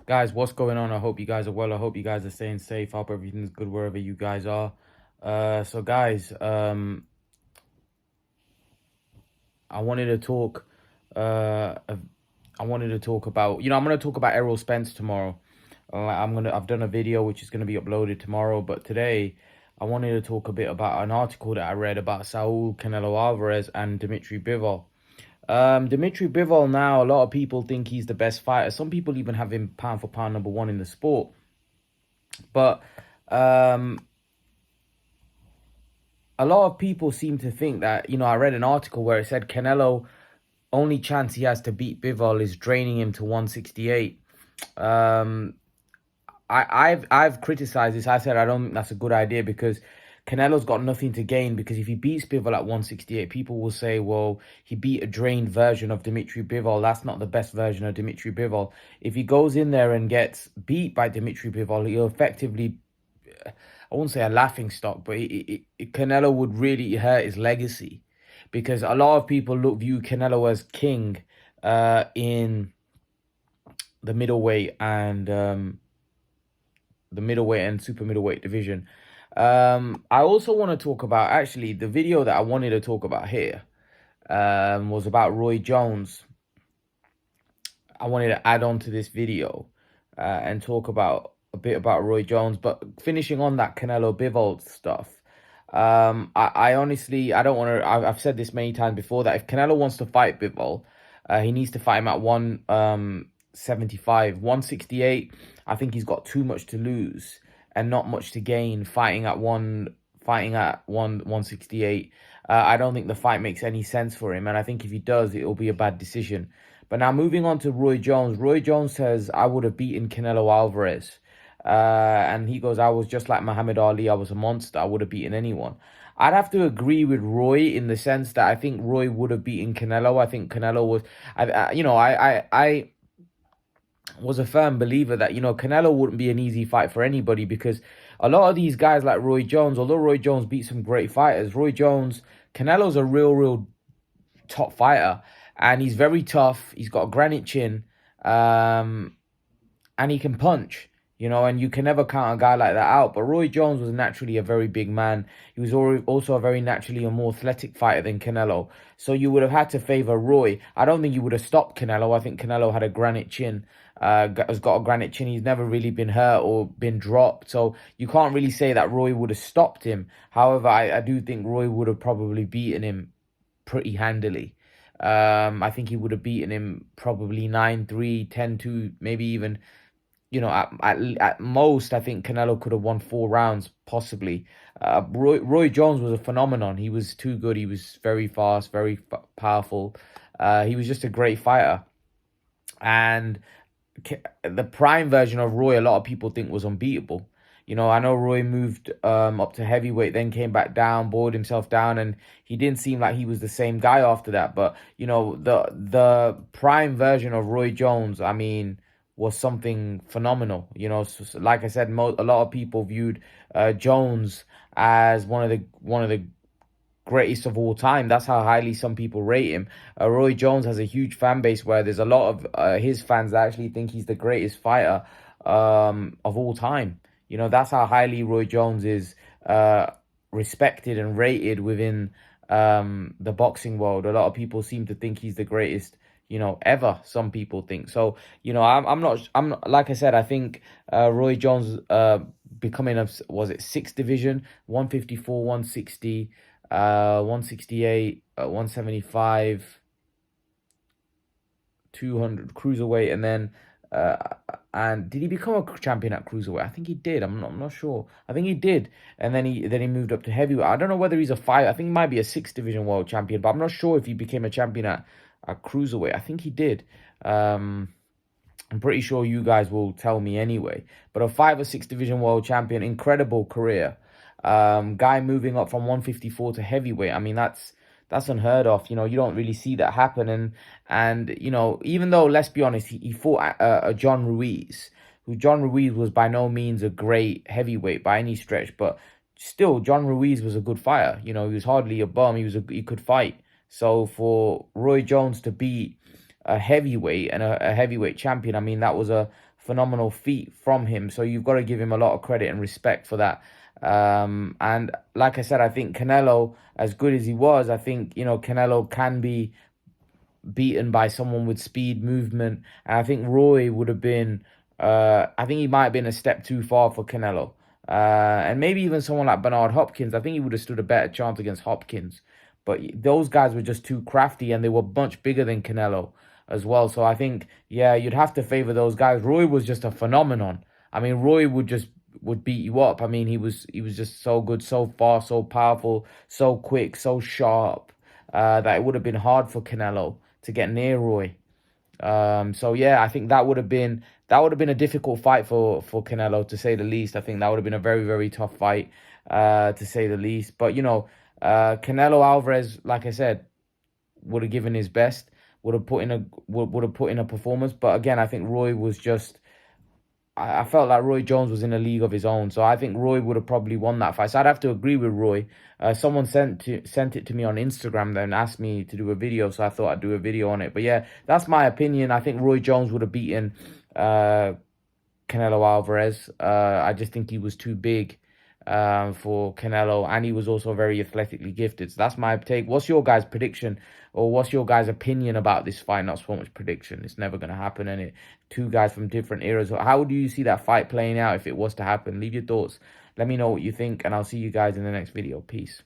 Guys, what's going on? I hope you guys are well. I hope you guys are staying safe. I hope everything's good wherever you guys are. So guys, I wanted to talk. I wanted to talk about. I'm gonna talk about Errol Spence tomorrow. I've done a video which is gonna be uploaded tomorrow, but today I wanted to talk a bit about an article that I read about Saul Canelo Alvarez and Dimitri Bivol. Dimitri Bivol now, a lot of people think he's the best fighter. Some people even have him pound for pound number one in the sport. But um, a lot of people seem to think that, I read an article where it said Canelo, only chance he has to beat Bivol is draining him to 168. Um, I've criticized this. I said I don't think that's a good idea because Canelo's got nothing to gain, because if he beats Bivol at 168, people will say, well, he beat a drained version of Dimitri Bivol. That's not the best version of Dimitri Bivol. If he goes in there and gets beat by Dimitri Bivol, he'll effectively, I won't say a laughing stock, but Canelo would really hurt his legacy, because a lot of people view Canelo as king in the middleweight and super middleweight division. I also want to talk about, actually, the video that I wanted to talk about here was about Roy Jones. I wanted to add on to this video and talk about a bit about Roy Jones, but finishing on that Canelo Bivol stuff. I honestly, I don't want to. I've said this many times before that if Canelo wants to fight Bivol, he needs to fight him at 175, 168. I think he's got too much to lose and not much to gain fighting at 168. I don't think the fight makes any sense for him, and I think if he does, it will be a bad decision. But now moving on to Roy Jones. Roy Jones says, I would have beaten Canelo Alvarez. And he goes, I was just like Muhammad Ali. I was a monster. I would have beaten anyone. I'd have to agree with Roy in the sense that I think Roy would have beaten Canelo. I think Canelo was, I was a firm believer that, Canelo wouldn't be an easy fight for anybody, because a lot of these guys like Roy Jones, although Roy Jones beat some great fighters, Canelo's a real top fighter, and he's very tough. He's got a granite chin, and he can punch, and you can never count a guy like that out. But Roy Jones was naturally a very big man. He was also a very naturally a more athletic fighter than Canelo. So you would have had to favor Roy. I don't think you would have stopped Canelo. I think Canelo had a granite chin. Has got a granite chin. He's never really been hurt or been dropped. So you can't really say that Roy would have stopped him. However, I do think Roy would have probably beaten him pretty handily. I think he would have beaten him probably 9-3, 10-2, maybe even, at most, I think Canelo could have won 4 rounds, possibly. Roy Jones was a phenomenon. He was too good. He was very fast, very powerful. He was just a great fighter. And the prime version of Roy, a lot of people think was unbeatable. I know Roy moved up to heavyweight, then came back down, boiled himself down, and he didn't seem like he was the same guy after that. But the prime version of Roy Jones, I mean, was something phenomenal. Like I said, a lot of people viewed Jones as one of the greatest of all time. That's how highly some people rate him. Roy Jones has a huge fan base where there's a lot of his fans that actually think he's the greatest fighter of all time. That's how highly Roy Jones is respected and rated within the boxing world. A lot of people seem to think he's the greatest, ever. Some people think so. I'm not, like I said, I think Roy Jones becoming was it sixth division, 154, 160, 168, 175, 200 cruiserweight, and then and did he become a champion at cruiserweight? I think he did. I'm not sure. I think he did, and then he moved up to heavyweight. I don't know whether he's a five. I think he might be a sixth division world champion, but I'm not sure if he became a champion at cruiserweight. I think he did. I'm pretty sure you guys will tell me anyway. But a 5 or 6 division world champion, incredible career. Guy moving up from 154 to heavyweight. I mean, that's unheard of. You don't really see that happen. And even though, let's be honest, he fought John Ruiz, John Ruiz was by no means a great heavyweight by any stretch, but still, John Ruiz was a good fighter. He was hardly a bum. He could fight. So for Roy Jones to beat a heavyweight and a heavyweight champion, I mean, that was a phenomenal feat from him. So you've got to give him a lot of credit and respect for that. And like I said, I think Canelo, as good as he was, I think, Canelo can be beaten by someone with speed, movement. And I think Roy would have been, I think he might have been a step too far for Canelo. And maybe even someone like Bernard Hopkins, I think he would have stood a better chance against Hopkins. But those guys were just too crafty and they were much bigger than Canelo as well. So I think, yeah, you'd have to favor those guys. Roy was just a phenomenon. I mean, Roy would beat you up. I mean, he was just so good, so fast, so powerful, so quick, so sharp, that it would have been hard for Canelo to get near Roy. So yeah, I think that would have been a difficult fight for Canelo, to say the least. I think that would have been a very, very tough fight, to say the least. But Canelo Alvarez, like I said, would have given his best, would have put in a performance. But again, I think Roy was just. I felt like Roy Jones was in a league of his own, so I think Roy would have probably won that fight. So I'd have to agree with Roy. Someone sent it to me on Instagram, then asked me to do a video, so I thought I'd do a video on it. But yeah, that's my opinion. I think Roy Jones would have beaten Canelo Alvarez. I just think he was too big for Canelo, and he was also very athletically gifted. So that's my take. What's your guys' prediction, or what's your guys' opinion about this fight? Not so much prediction. It's never going to happen, and it two guys from different eras. How do you see that fight playing out if it was to happen? Leave your thoughts. Let me know what you think, and I'll see you guys in the next video. Peace.